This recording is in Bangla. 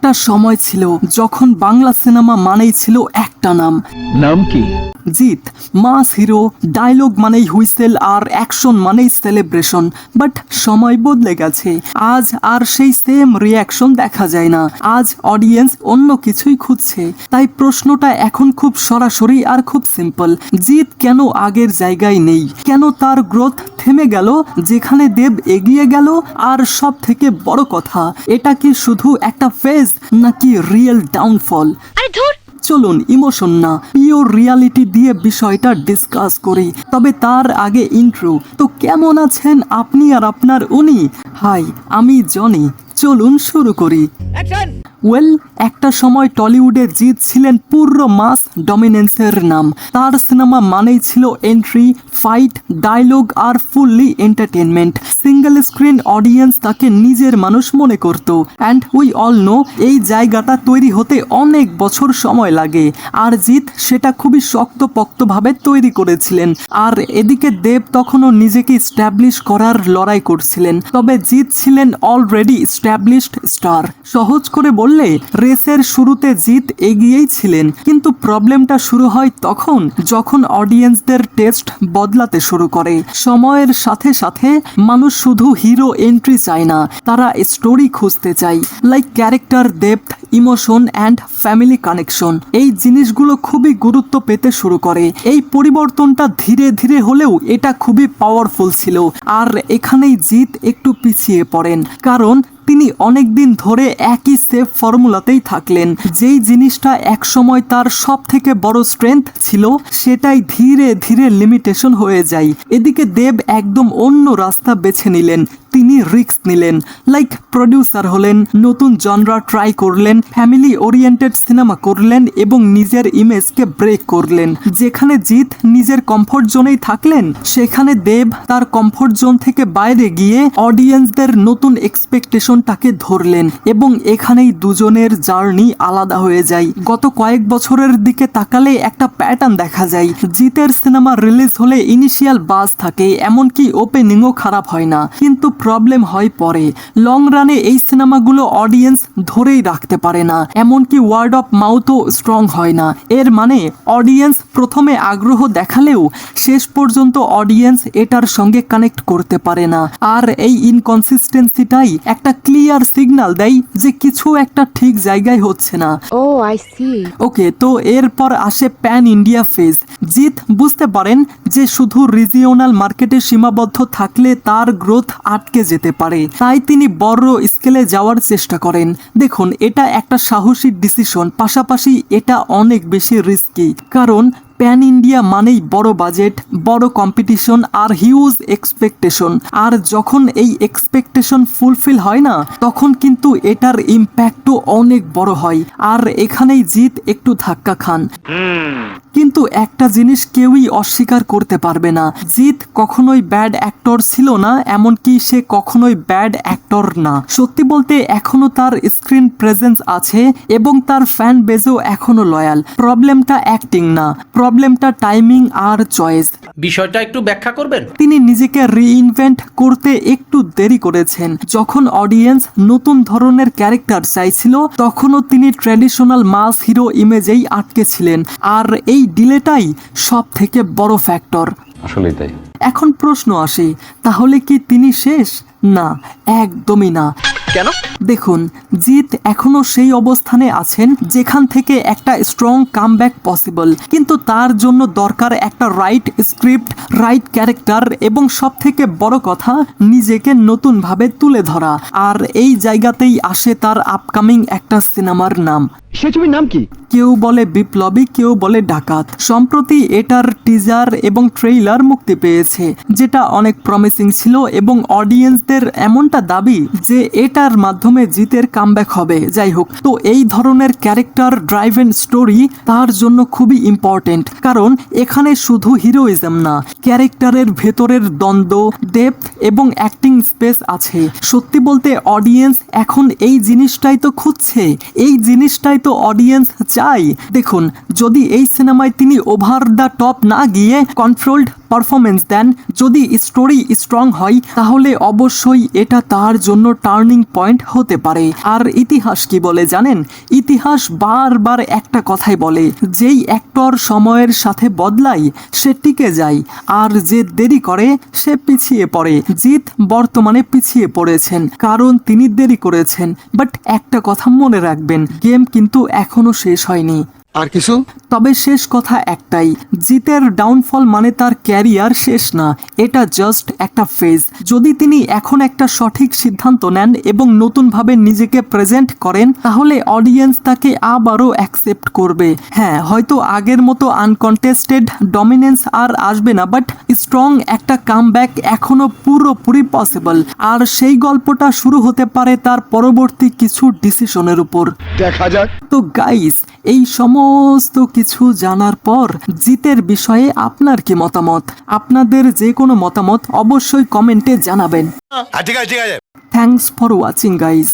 একটা সময় ছিল যখন বাংলা সিনেমা মানেই ছিল একটা নাম। নাম কি? জিৎ। মাস হিরো, ডায়লগ মানেই হুইসেল আর অ্যাকশন মানেই সেলিব্রেশন। বাট সময় বদলে গেছে, আজ আর সেই সেম রিয়াকশন দেখা যায় না। আজ অডিয়েন্স অন্য কিছুই খুঁজছে। তাই প্রশ্নটা এখন খুব সরাসরি আর খুব সিম্পল, জিৎ কেন আগের জায়গায় নেই? কেন তার গ্রোথ থেমে গেল যেখানে দেব এগিয়ে গেল? আর সব থেকে বড় কথা, এটা কি শুধু একটা ফেজ নাকি রিয়েল ডাউনফল? চলুন ইমোশন না, পিওর রিয়ালিটি দিয়ে বিষয়টা ডিসকাস করি। তবে তার আগে ইন্ট্রো। তো কেমন আছেন আপনি আর আপনার উনি? হাই, আমি জনি। চলুন শুরু করি। ওয়েল, একটা সময় টলিউডে জিৎ ছিলেন পুরো মাস ডমিনেন্সের নাম। তার সিনেমা মানেই ছিল এন্ট্রি, ফাইট, ডায়লগ আর fully entertainment. Single screen audience তাকে নিজের মানুষ মনে করত। অ্যান্ড উই অল নো এই জায়গাটা তৈরি হতে অনেক বছর সময় লাগে, আর জিৎ সেটা খুবই শক্তপোক্তভাবে তৈরি করেছিলেন। আর এদিকে দেব তখনও নিজেকে স্ট্যাবলিশ করার লড়াই করছিলেন। তবে জিৎ ছিলেন অলরেডি স্ট্যাবলিশড স্টার। সহজ করে বললে রেসের শুরুতে জিৎ এগিয়েই ছিলেন, কিন্তু প্রবলেমটা শুরু হয় তখন যখন অডিয়েন্সদের টেস্ট বদলাতে শুরু করে। সময়ের সাথে সাথে মানুষ শুধু হিরো এন্ট্রি চায় না, তারা স্টোরি খুঁজতে চায়, like character depth, emotion and family connection. এই জিনিসগুলো খুবই গুরুত্ব পেতে শুরু করে। এই পরিবর্তনটা ধীরে ধীরে হলেও এটা খুবই পাওয়ারফুল ছিল। আর এখানেই জিৎ একটু পিছিয়ে পড়েন, কারণ তিনি অনেকদিন ধরে একই সেফ ফর্মুলাতেই থাকলেন। যেই জিনিসটা একসময় তার সব থেকে বড় স্ট্রেংথ ছিল, সেটাই ধীরে ধীরে লিমিটেশন হয়ে যায়। এদিকে দেব একদম অন্য রাস্তা বেছে নিলেন। তিনি রিস্ক নিলেন, লাইক প্রডিউসার হলেন, নতুন জনরা ট্রাই করলেন, ফ্যামিলি ওরিয়েন্টেড সিনেমা করলেন এবং নিজের ইমেজকে ব্রেক করলেন। যেখানে জিৎ নিজের কমফোর্ট জোনেই থাকলেন, সেখানে দেব তার কমফোর্ট জোন থেকে বাইরে গিয়ে অডিয়েন্সদের নতুন এক্সপেকটেশনটাকে ধরলেন এবং এখানেই দুজনের জার্নি আলাদা হয়ে যায়। গত কয়েক বছরের দিকে তাকালে একটা প্যাটার্ন দেখা যায়। জিতের সিনেমা রিলিজ হলে ইনিশিয়াল বাজ থাকে, এমনকি ওপেনিংও খারাপ হয় না, কিন্তু প্রবলেম হয় পরে। লং রানে এই সিনেমাগুলো অডিয়েন্স ধরেই রাখতে পারে না, এমনকি ওয়ার্ড অফ মাউথও স্ট্রং হয় না। এর মানে অডিয়েন্স প্রথমে আগ্রহ দেখালেও শেষ পর্যন্ত অডিয়েন্স এটার সঙ্গে কানেক্ট করতে পারে না। আর এই ইনকনসিস্টেন্সিটাই একটা ক্লিয়ার সিগন্যাল দেয় যে কিছু একটা ঠিক জায়গায় হচ্ছে না। ও আই সি। ওকে, তো এরপর আসে প্যান ইন্ডিয়া ফেজ। জিৎ বুঝতে পারেন যে শুধু রিজিওনাল মার্কেটে সীমাবদ্ধ থাকলে তার গ্রোথ আটকে যেতে পারে। তাই তিনি বড় স্কেলে যাওয়ার চেষ্টা করেন। দেখুন, এটা একটা সাহসী ডিসিশন, পাশাপাশি এটা অনেক বেশি রিস্কি। কারণ প্যান ইন্ডিয়া মানেই বড় বাজেট, বড় কম্পিটিশন আর হিউজ এক্সপেকটেশন। আর যখন এই এক্সপেকটেশন ফুলফিল হয় না, তখন কিন্তু এটার ইম্প্যাক্টও অনেক বড় হয়। আর এখানেই জিৎ একটু ধাক্কা খান। কিন্তু একটা জিনিস কেউই অস্বীকার করতে পারবে না, জিৎ কখনোই ব্যাড অ্যাক্টর ছিল না, এমনকি সে কখনোই ব্যাড অ্যাক্টর না। সত্যি বলতে এখনো তার স্ক্রিন প্রেজেন্স আছে এবং তার ফ্যান বেজও এখনো লয়াল। প্রবলেমটা অ্যাক্টিং না, প্রবলেমটা টাইমিং আর চয়েস। বিষয়টা একটু ব্যাখ্যা করবেন? তিনি নিজেকে রিইনভেন্ট করতে একটু দেরি করেছেন। যখন অডিয়েন্স নতুন ধরনের ক্যারেক্টার চাইছিল, তখনও তিনি ট্র্যাডিশনাল মাস হিরো ইমেজেই আটকে ছিলেন। আর এই ডিলেটাই সব থেকে বড় ফ্যাক্টর। আসলেই তাই। এখন প্রশ্ন আসে, তাহলে কি তিনি শেষ? না, একদমই না। কেন? দেখুন, জিৎ এখনো সেই অবস্থানে আছেন যেখান থেকে একটা স্ট্রং কামব্যাক পসিবল, কিন্তু তার জন্য দরকার একটা রাইট স্ক্রিপ্ট, রাইট ক্যারেক্টার এবং সব থেকে বড় কথা, নিজেকে নতুনভাবে তুলে ধরা। আর এই জায়গাতেই আসে তার আপকামিং একটা সিনেমার নাম। সে ছবির নাম কি? কেউ বলে বিপ্লবী, কেউ বলে ডাকাত। সম্প্রতি এটার টিজার এবং ট্রেইলার মুক্তি পেয়েছে, যেটা অনেক প্রমিসিং ছিল এবং অডিয়েন্সদের এমনটা দাবি যে এটার মাধ্যমে জিতের কামব্যাক হবে। যাই হোক, তো এই ধরনের ক্যারেক্টার ড্রাইভেন স্টোরি তার জন্য খুবই ইম্পর্টেন্ট, কারণ এখানে শুধু হিরোইজম না, ক্যারেক্টারের ভেতরের দ্বন্দ্ব, ডেপথ এবং অ্যাক্টিং স্পেস আছে। সত্যি বলতে অডিয়েন্স এখন এই জিনিসটাই তো খুঁজছে, এই জিনিসটাই তো তো অডিয়েন্স চাই। দেখুন, যদি এই সিনেমায় তিনি ওভার দ্য টপ না গিয়ে কন্ট্রোলড পারফরমেন্স দেন, যদি স্টোরি স্ট্রং হয়, তাহলে অবশ্যই এটা তার জন্য টার্নিং পয়েন্ট হতে পারে। আর ইতিহাস কি বলে জানেন? ইতিহাস বারবার একটা কথাই বলে, যেই অ্যাক্টর সময়ের সাথে বদলায় সে টিকে যায়, আর যে দেরি করে সে পিছিয়ে পড়ে। জিৎ বর্তমানে পিছিয়ে পড়েছেন কারণ তিনি দেরি করেছেন। বাট একটা কথা মনে রাখবেন, গেম কিন্তু এখনো শেষ হয়নি। আর কিছু? তবে শেষ কথা একটাই, জিতের ডাউনফল মানে তার ক্যারিয়ার শেষ না, এটা জাস্ট একটা ফেজ। যদি তিনি এখন একটা সঠিক সিদ্ধান্ত নেন এবং নতুনভাবে নিজেকে প্রেজেন্ট করেন, তাহলে অডিয়েন্স তাকে আবারও অ্যাকসেপ্ট করবে। হ্যাঁ, হয়তো আগের মতো আনকন্টেস্টেড ডমিনেন্স আর আসবে না, বাট স্ট্রং একটা কামব্যাক এখনো পুরোপুরি পসিবল। আর সেই গল্পটা শুরু হতে পারে তার পরবর্তী কিছু ডিসিশনের উপর। দেখা যাক। তো গাইস, এই সমস্ত কিছু জানার পর জিতের বিষয়ে আপনার কি মতামত? আপনাদের যে কোনো মতামত অবশ্যই কমেন্টে জানাবেন। ঠিক আছে। Thanks for watching guys.